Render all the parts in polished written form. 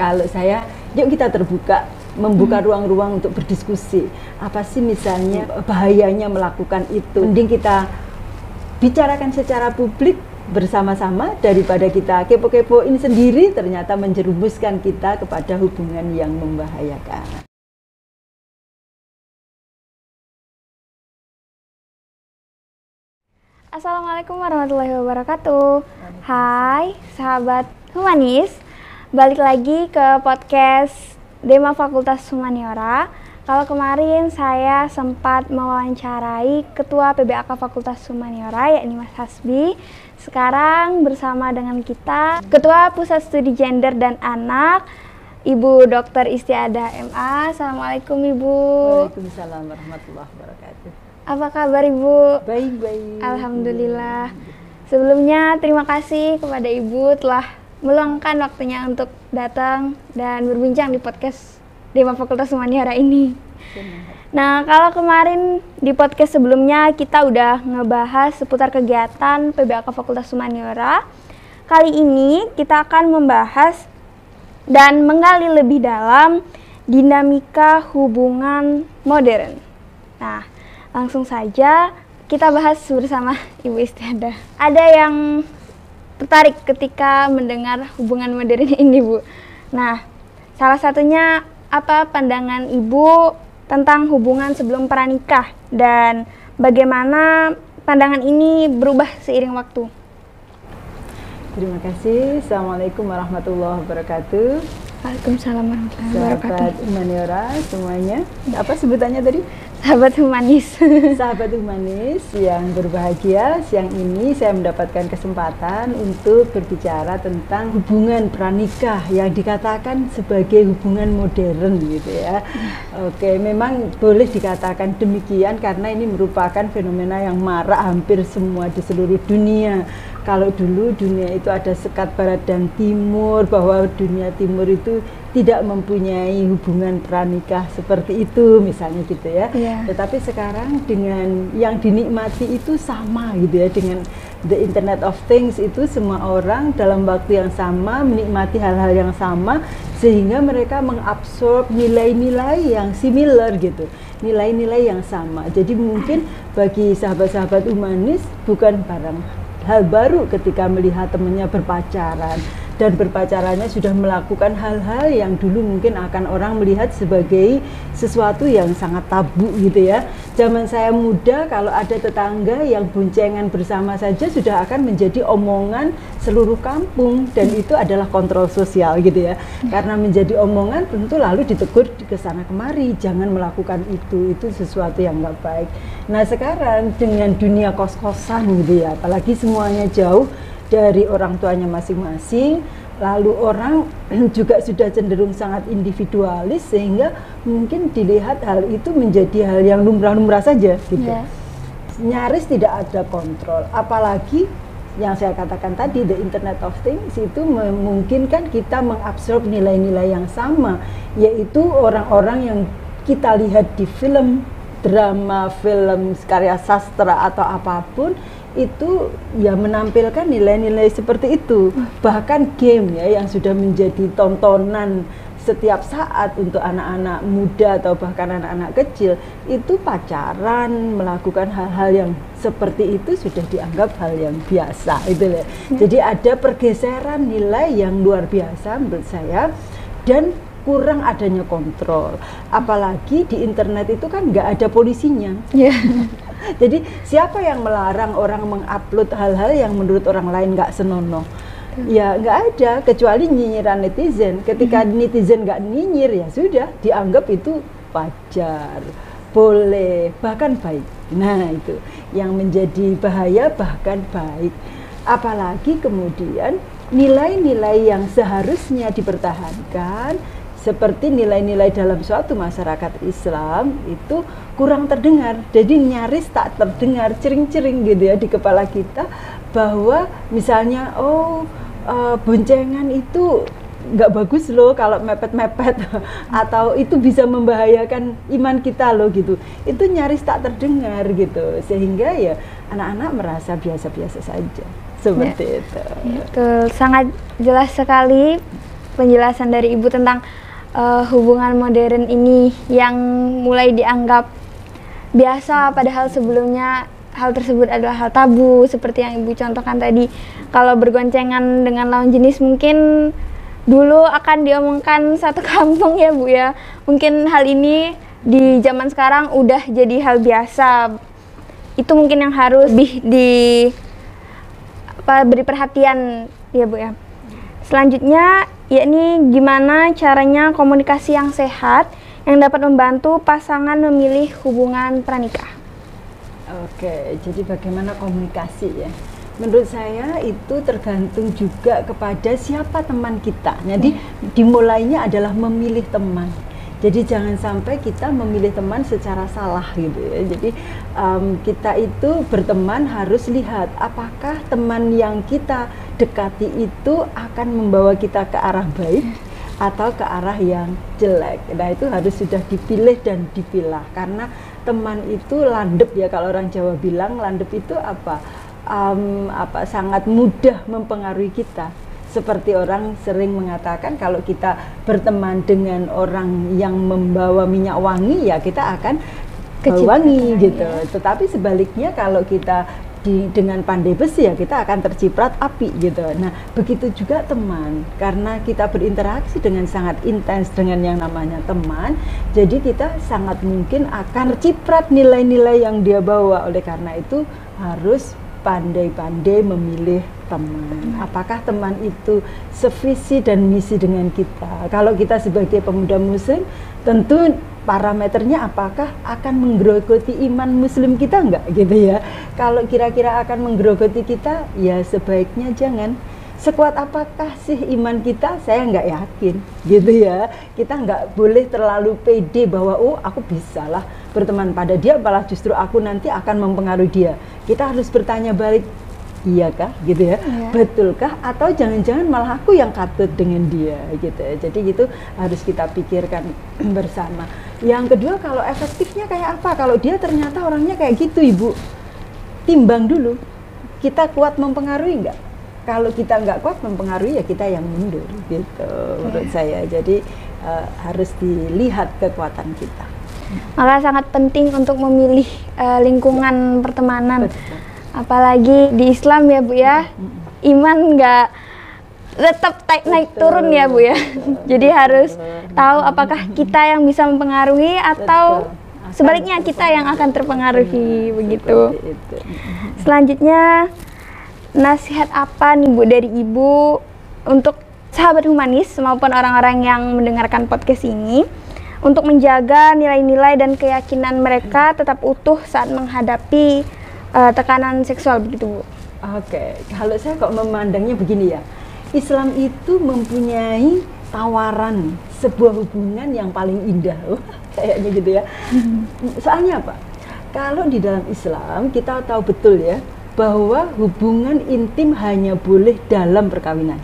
kalau saya, yuk kita terbuka, membuka ruang-ruang untuk berdiskusi. Apa sih misalnya bahayanya melakukan itu? Mending kita bicarakan secara publik bersama-sama daripada kita kepo-kepoin sendiri ternyata menjerumuskan kita kepada hubungan yang membahayakan. Assalamualaikum warahmatullahi wabarakatuh. Hai sahabat humanis, balik lagi ke podcast Dema Fakultas Humaniora. Kalau kemarin saya sempat mewawancarai Ketua PBAK Fakultas Humaniora, yakni Mas Hasbi. Sekarang bersama dengan kita Ketua Pusat Studi Gender dan Anak, Ibu Dr. Istiadah MA. Assalamualaikum Ibu. Waalaikumsalam warahmatullahi wabarakatuh. Apa kabar Ibu? Baik-baik. Alhamdulillah. Sebelumnya terima kasih kepada Ibu telah meluangkan waktunya untuk datang dan berbincang di podcast Dema Fakultas Humaniora ini. Nah, kalau kemarin di podcast sebelumnya kita udah ngebahas seputar kegiatan PBAK Fakultas Humaniora. Kali ini kita akan membahas dan menggali lebih dalam dinamika hubungan modern. Nah, langsung saja kita bahas bersama Ibu Istiadah. Ada yang tertarik ketika mendengar hubungan modern ini, Bu. Nah, salah satunya apa pandangan Ibu tentang hubungan sebelum pranikah dan bagaimana pandangan ini berubah seiring waktu? Terima kasih. Assalamualaikum warahmatullahi wabarakatuh. Waalaikumsalam warahmatullahi wabarakatuh. Sahabat humaniora semuanya. Apa sebutannya tadi? Sahabat humanis. Sahabat humanis yang berbahagia, siang ini saya mendapatkan kesempatan untuk berbicara tentang hubungan pranikah yang dikatakan sebagai hubungan modern gitu ya. Oke, memang boleh dikatakan demikian karena ini merupakan fenomena yang marak hampir semua di seluruh dunia. Kalau dulu dunia itu ada sekat barat dan timur, bahwa dunia timur itu tidak mempunyai hubungan pranikah seperti itu misalnya gitu ya. Tetapi sekarang dengan yang dinikmati itu sama gitu ya, dengan the Internet of Things itu semua orang dalam waktu yang sama menikmati hal-hal yang sama sehingga mereka mengabsorb nilai-nilai yang similar gitu, nilai-nilai yang sama. Jadi mungkin bagi sahabat-sahabat humanis bukan hal baru ketika melihat temannya berpacaran dan berpacarannya sudah melakukan hal-hal yang dulu mungkin akan orang melihat sebagai sesuatu yang sangat tabu gitu ya. Zaman saya muda kalau ada tetangga yang boncengan bersama saja sudah akan menjadi omongan seluruh kampung dan itu adalah kontrol sosial gitu ya. Karena menjadi omongan tentu lalu ditegur ke sana kemari, jangan melakukan itu sesuatu yang nggak baik. Nah sekarang dengan dunia kos-kosan gitu ya, apalagi semuanya jauh dari orang tuanya masing-masing, lalu orang juga sudah cenderung sangat individualis sehingga mungkin dilihat hal itu menjadi hal yang lumrah-lumrah saja gitu. Nyaris tidak ada kontrol, apalagi yang saya katakan tadi the Internet of Things itu memungkinkan kita mengabsorb nilai-nilai yang sama, yaitu orang-orang yang kita lihat di film, drama, film, karya sastra atau apapun itu ya menampilkan nilai-nilai seperti itu. Bahkan game ya yang sudah menjadi tontonan setiap saat untuk anak-anak muda atau bahkan anak-anak kecil itu pacaran, melakukan hal-hal yang seperti itu sudah dianggap hal yang biasa itu ya. Jadi ada pergeseran nilai yang luar biasa menurut saya dan kurang adanya kontrol. Apalagi di internet itu kan nggak ada polisinya. Jadi siapa yang melarang orang mengupload hal-hal yang menurut orang lain nggak senonoh? Ya nggak ada, kecuali nyinyiran netizen. Ketika netizen nggak nyinyir ya sudah dianggap itu wajar, boleh, bahkan baik. Nah itu yang menjadi bahaya, bahkan baik. Apalagi kemudian nilai-nilai yang seharusnya dipertahankan seperti nilai-nilai dalam suatu masyarakat Islam itu kurang terdengar. Jadi nyaris tak terdengar, cering-cering gitu ya di kepala kita bahwa misalnya boncengan itu nggak bagus loh kalau mepet-mepet atau itu bisa membahayakan iman kita loh gitu. Itu nyaris tak terdengar gitu sehingga ya anak-anak merasa biasa-biasa saja seperti itu. Betul, sangat jelas sekali penjelasan dari Ibu tentang hubungan modern ini yang mulai dianggap biasa, padahal sebelumnya hal tersebut adalah hal tabu, seperti yang Ibu contohkan tadi. Kalau bergoncengan dengan lawan jenis mungkin dulu akan diomongkan satu kampung ya Bu ya. Mungkin hal ini di zaman sekarang udah jadi hal biasa. Itu mungkin yang harus lebih beri perhatian ya Bu ya. Selanjutnya yakni gimana caranya komunikasi yang sehat yang dapat membantu pasangan memilih hubungan pranikah. Oke, jadi bagaimana komunikasi ya? Menurut saya itu tergantung juga kepada siapa teman kita. Jadi dimulainya adalah memilih teman. Jadi jangan sampai kita memilih teman secara salah gitu ya. Jadi kita itu berteman harus lihat apakah teman yang kita dekati itu akan membawa kita ke arah baik atau ke arah yang jelek. Nah itu harus sudah dipilih dan dipilah, karena teman itu landep ya, kalau orang Jawa bilang landep itu apa sangat mudah mempengaruhi kita. Seperti orang sering mengatakan kalau kita berteman dengan orang yang membawa minyak wangi ya kita akan wangi gitu. Ya. Tetapi sebaliknya kalau kita dengan pandai besi ya kita akan terciprat api gitu. Nah begitu juga teman, karena kita berinteraksi dengan sangat intens dengan yang namanya teman, jadi kita sangat mungkin akan terciprat nilai-nilai yang dia bawa. Oleh karena itu harus pandai-pandai memilih teman. Apakah teman itu sevisi dan misi dengan kita? Kalau kita sebagai pemuda muslim, tentu parameternya apakah akan menggerogoti iman muslim kita enggak gitu ya. Kalau kira-kira akan menggerogoti kita, ya sebaiknya jangan. Sekuat apakah sih iman kita? Saya nggak yakin gitu ya. Kita nggak boleh terlalu pede bahwa oh aku bisa lah berteman pada dia, malah justru aku nanti akan mempengaruhi dia. Kita harus bertanya balik, iyakah gitu ya, betulkah, atau jangan-jangan malah aku yang katut dengan dia gitu. Jadi gitu harus kita pikirkan bersama. Yang kedua, kalau efektifnya kayak apa? Kalau dia ternyata orangnya kayak gitu Ibu, timbang dulu, kita kuat mempengaruhi nggak? Kalau kita nggak kuat mempengaruhi ya kita yang mundur gitu menurut saya. Jadi harus dilihat kekuatan kita. Maka sangat penting untuk memilih lingkungan pertemanan. Betul. Apalagi di Islam ya Bu ya, iman nggak tetap naik turun ya Bu ya. Jadi harus tahu apakah kita yang bisa mempengaruhi atau sebaliknya kita yang akan terpengaruhi begitu. Selanjutnya, nasihat apa nih Bu dari Ibu untuk sahabat humanis maupun orang-orang yang mendengarkan podcast ini untuk menjaga nilai-nilai dan keyakinan mereka tetap utuh saat menghadapi tekanan seksual begitu Bu? Oke, kalau saya kok memandangnya begini ya, Islam itu mempunyai tawaran sebuah hubungan yang paling indah, kayaknya gitu ya. Soalnya apa? Kalau di dalam Islam kita tahu betul ya, bahwa hubungan intim hanya boleh dalam perkawinan.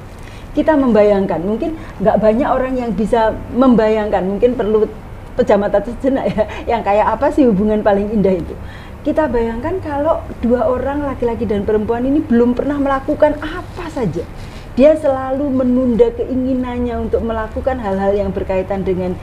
Kita membayangkan, mungkin nggak banyak orang yang bisa membayangkan, mungkin perlu pejamatan sejenak ya, yang kayak apa sih hubungan paling indah itu. Kita bayangkan kalau dua orang laki-laki dan perempuan ini belum pernah melakukan apa saja. Dia selalu menunda keinginannya untuk melakukan hal-hal yang berkaitan dengan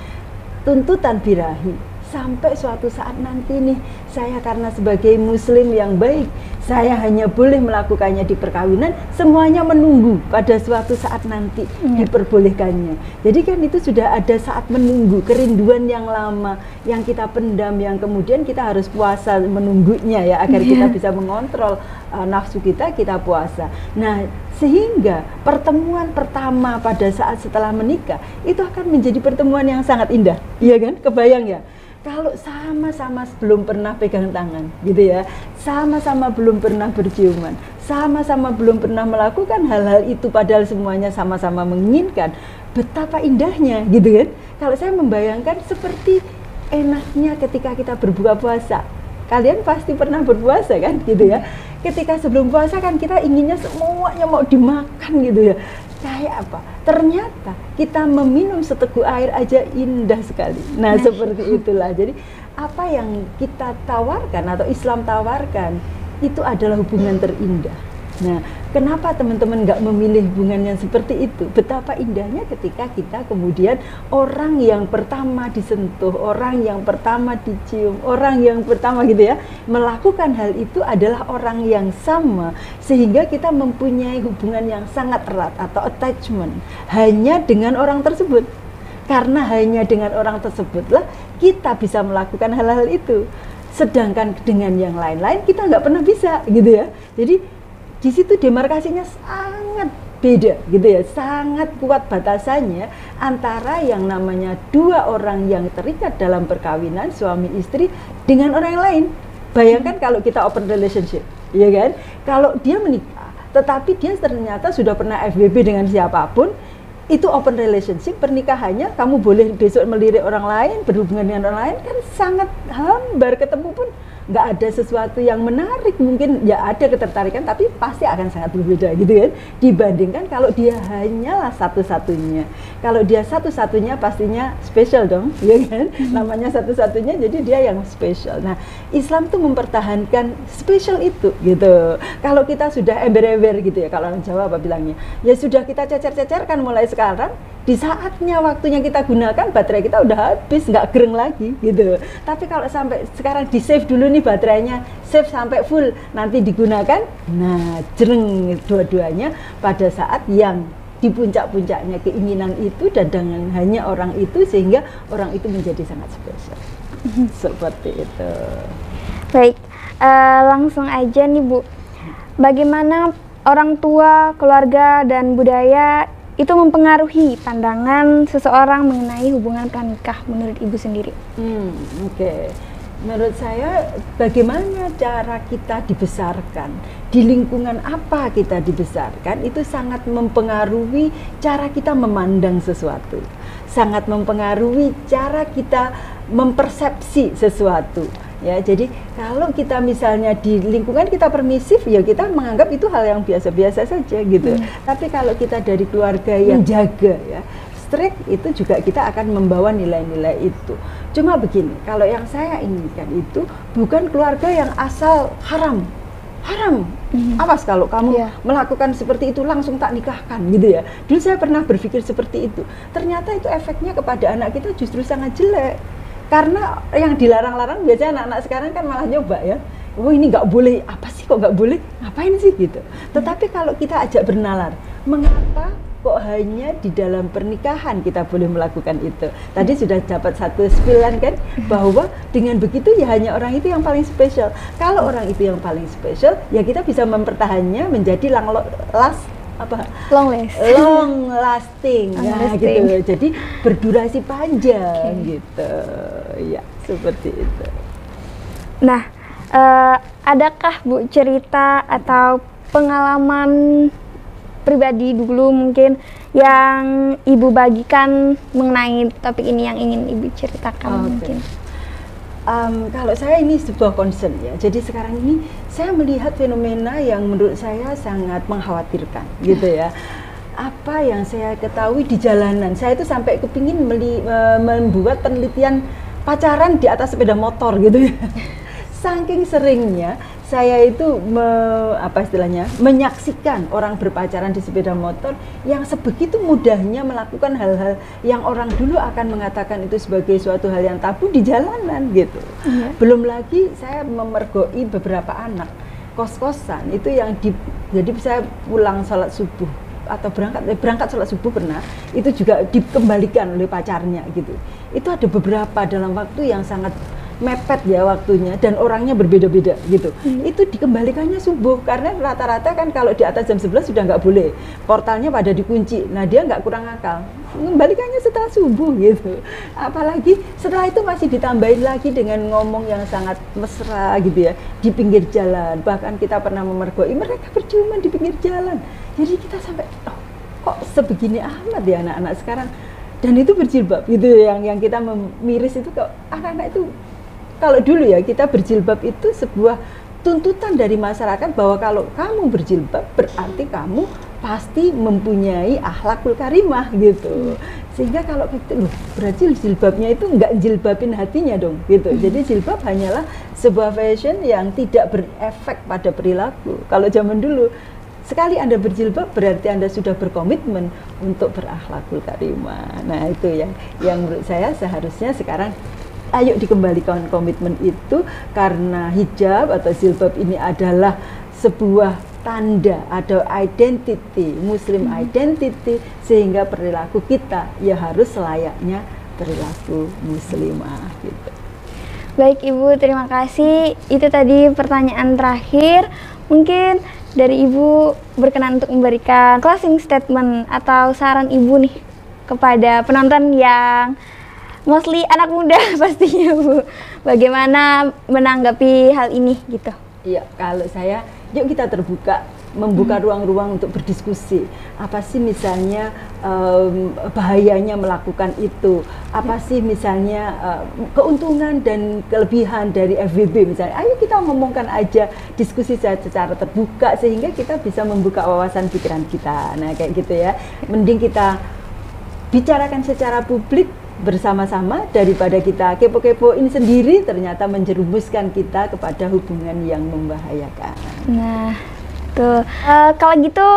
tuntutan birahi. Sampai suatu saat nanti nih, saya karena sebagai muslim yang baik, saya hanya boleh melakukannya di perkawinan, semuanya menunggu pada suatu saat nanti diperbolehkannya. Jadi kan itu sudah ada saat menunggu, kerinduan yang lama, yang kita pendam, yang kemudian kita harus puasa menunggunya ya, agar kita bisa mengontrol nafsu kita puasa. Nah, sehingga pertemuan pertama pada saat setelah menikah, itu akan menjadi pertemuan yang sangat indah, iya kan? Kebayang ya? Kalau sama-sama belum pernah pegang tangan gitu ya, sama-sama belum pernah berciuman, sama-sama belum pernah melakukan hal-hal itu padahal semuanya sama-sama menginginkan, betapa indahnya gitu kan. Kalau saya membayangkan seperti enaknya ketika kita berbuka puasa. Kalian pasti pernah berpuasa kan gitu ya. Ketika sebelum puasa kan kita inginnya semuanya mau dimakan gitu ya. Kayak apa? Ternyata kita meminum seteguk air aja indah sekali. Nah, seperti itulah. Jadi apa yang kita tawarkan atau Islam tawarkan itu adalah hubungan terindah. Nah, kenapa teman-teman nggak memilih hubungan yang seperti itu? Betapa indahnya ketika kita kemudian orang yang pertama disentuh, orang yang pertama dicium, orang yang pertama gitu ya, melakukan hal itu adalah orang yang sama, sehingga kita mempunyai hubungan yang sangat erat atau attachment hanya dengan orang tersebut. Karena hanya dengan orang tersebutlah kita bisa melakukan hal-hal itu. Sedangkan dengan yang lain-lain kita nggak pernah bisa gitu ya. Jadi di situ demarkasinya sangat beda gitu ya, sangat kuat batasannya antara yang namanya dua orang yang terikat dalam perkawinan suami istri dengan orang yang lain. Bayangkan kalau kita open relationship, ya kan? Kalau dia menikah, tetapi dia ternyata sudah pernah FWB dengan siapapun, itu open relationship, pernikahannya kamu boleh besok melirik orang lain, berhubungan dengan orang lain, kan sangat hambar, ketemu pun nggak ada sesuatu yang menarik. Mungkin ya ada ketertarikan, tapi pasti akan sangat berbeda gitu kan, dibandingkan kalau dia hanyalah satu-satunya. Kalau dia satu-satunya pastinya spesial dong, ya kan, namanya satu-satunya, jadi dia yang spesial. Nah, Islam tuh mempertahankan spesial itu gitu. Kalau kita sudah ember-ember gitu ya, kalau orang Jawa apa bilangnya, ya sudah kita cecer-cecerkan mulai sekarang, di saatnya waktunya kita gunakan, baterai kita udah habis, nggak gereng lagi gitu. Tapi kalau sampai sekarang di save dulu nih baterainya, save sampai full, nanti digunakan, nah jereng dua-duanya pada saat yang di puncak-puncaknya keinginan itu dan dengan hanya orang itu, sehingga orang itu menjadi sangat spesial. Seperti itu. Baik, langsung aja nih Bu, bagaimana orang tua, keluarga, dan budaya itu mempengaruhi pandangan seseorang mengenai hubungan pranikah menurut Ibu sendiri? Oke. Menurut saya, bagaimana cara kita dibesarkan, di lingkungan apa kita dibesarkan, itu sangat mempengaruhi cara kita memandang sesuatu, sangat mempengaruhi cara kita mempersepsi sesuatu. Ya, jadi kalau kita misalnya di lingkungan kita permisif, ya kita menganggap itu hal yang biasa-biasa saja gitu. Tapi kalau kita dari keluarga yang jaga ya, strict, itu juga kita akan membawa nilai-nilai itu. Cuma begini, kalau yang saya inginkan itu bukan keluarga yang asal haram. Awas kalau kamu melakukan seperti itu langsung tak nikahkan gitu ya. Dulu saya pernah berpikir seperti itu. Ternyata itu efeknya kepada anak kita justru sangat jelek. Karena yang dilarang-larang biasanya anak-anak sekarang kan malah nyoba ya. Oh ini nggak boleh, apa sih kok nggak boleh? Ngapain sih gitu. Tetapi kalau kita ajak bernalar, mengapa kok hanya di dalam pernikahan kita boleh melakukan itu? Tadi sudah dapat satu spilan kan, bahwa dengan begitu ya hanya orang itu yang paling spesial. Kalau orang itu yang paling spesial, ya kita bisa mempertahannya menjadi long lasting, nah gitu. Jadi berdurasi panjang gitu. Ya, seperti itu. Nah, adakah Bu cerita atau pengalaman pribadi dulu mungkin yang Ibu bagikan mengenai topik ini yang ingin Ibu ceritakan? Mungkin? Kalau saya ini sebuah concern ya. Jadi sekarang ini saya melihat fenomena yang menurut saya sangat mengkhawatirkan gitu ya. Apa yang saya ketahui di jalanan, saya itu sampai kepingin membuat penelitian pacaran di atas sepeda motor gitu ya. Saking seringnya saya itu menyaksikan orang berpacaran di sepeda motor yang sebegitu mudahnya melakukan hal-hal yang orang dulu akan mengatakan itu sebagai suatu hal yang tabu di jalanan gitu. Belum lagi saya memergoi beberapa anak kos-kosan itu yang jadi saya pulang sholat subuh atau berangkat sholat subuh pernah, itu juga dikembalikan oleh pacarnya gitu. Itu ada beberapa dalam waktu yang sangat mepet ya waktunya dan orangnya berbeda-beda gitu. Itu dikembalikannya subuh karena rata-rata kan kalau di atas jam 11 sudah nggak boleh, portalnya pada dikunci. Nah dia nggak kurang akal, mengembalikannya setelah subuh gitu. Apalagi setelah itu masih ditambahin lagi dengan ngomong yang sangat mesra gitu ya di pinggir jalan. Bahkan kita pernah memergoi mereka berciuman di pinggir jalan. Jadi kita sampai kok sebegini amat ya anak-anak sekarang. Dan itu berjilbab gitu, yang kita memiris itu kok anak-anak itu. Kalau dulu ya kita berjilbab itu sebuah tuntutan dari masyarakat bahwa kalau kamu berjilbab berarti kamu pasti mempunyai akhlakul karimah gitu. Sehingga kalau gitu loh, berarti jilbabnya itu enggak jilbabin hatinya dong gitu. Jadi jilbab hanyalah sebuah fashion yang tidak berefek pada perilaku. Kalau zaman dulu sekali Anda berjilbab berarti Anda sudah berkomitmen untuk berakhlakul karimah. Nah, itu yang menurut saya seharusnya sekarang ayo dikembalikan komitmen itu, karena hijab atau jilbab ini adalah sebuah tanda atau identity, Muslim identity, sehingga perilaku kita ya harus selayaknya perilaku muslimah gitu. Baik Ibu, terima kasih. Itu tadi pertanyaan terakhir. Mungkin dari Ibu berkenan untuk memberikan closing statement atau saran Ibu nih kepada penonton yang mostly anak muda pastinya Bu. Bagaimana menanggapi hal ini gitu? Iya, kalau saya, yuk kita terbuka, membuka ruang-ruang untuk berdiskusi. Apa sih misalnya bahayanya melakukan itu? Apa sih misalnya keuntungan dan kelebihan dari FWB misalnya? Ayo kita ngomongkan aja, diskusi secara terbuka sehingga kita bisa membuka wawasan pikiran kita. Nah, kayak gitu ya. Mending kita bicarakan secara publik bersama-sama daripada kita kepo-kepoin sendiri, ternyata menjerumuskan kita kepada hubungan yang membahayakan. Nah, tuh. Kalau gitu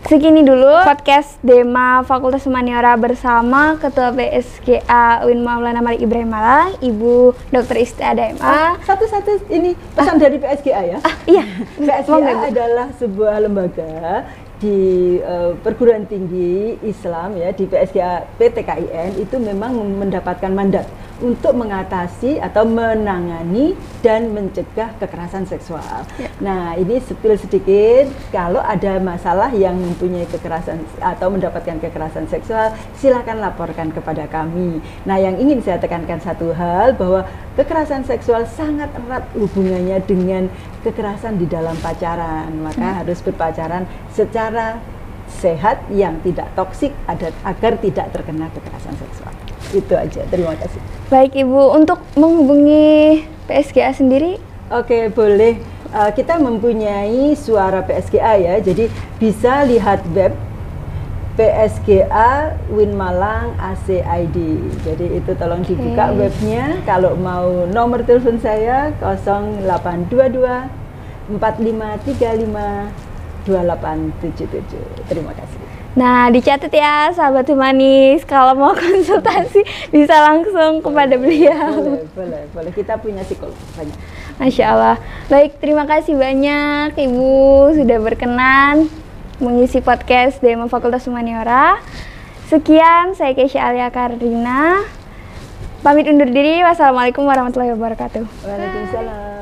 segini dulu podcast Dema Fakultas Humaniora bersama Ketua PSGA UIN Maulana Malik Ibrahim Malang, Ibu Dr. Istiadah MA. Satu-satu ini pesan dari PSGA ya. Iya. PSGA adalah sebuah lembaga di perguruan tinggi Islam ya, di PSGA PTKIN itu memang mendapatkan mandat untuk mengatasi atau menangani dan mencegah kekerasan seksual. Ya. Nah, ini spill sedikit, kalau ada masalah yang mempunyai kekerasan atau mendapatkan kekerasan seksual, silakan laporkan kepada kami. Nah, yang ingin saya tekankan satu hal, bahwa kekerasan seksual sangat erat hubungannya dengan kekerasan di dalam pacaran, maka harus berpacaran secara sehat yang tidak toksik agar tidak terkena kekerasan seksual. Itu aja, terima kasih. Baik Ibu, untuk menghubungi PSGA sendiri? Oke, boleh. Kita mempunyai suara PSGA ya, jadi bisa lihat web PSGA UIN Malang ACID. Jadi itu tolong dibuka webnya. Kalau mau nomor telepon saya 0822 4535 2877. Terima kasih. Nah, dicatat ya sahabat humanis, kalau mau konsultasi bisa langsung kepada beliau. Boleh. Kita punya psikolog banyak. Masya Allah. Baik, terima kasih banyak Ibu sudah berkenan mengisi podcast Dema Fakultas Humaniora. Sekian, saya Keisha Alia Kardina. Pamit undur diri. Wassalamualaikum warahmatullahi wabarakatuh. Waalaikumsalam.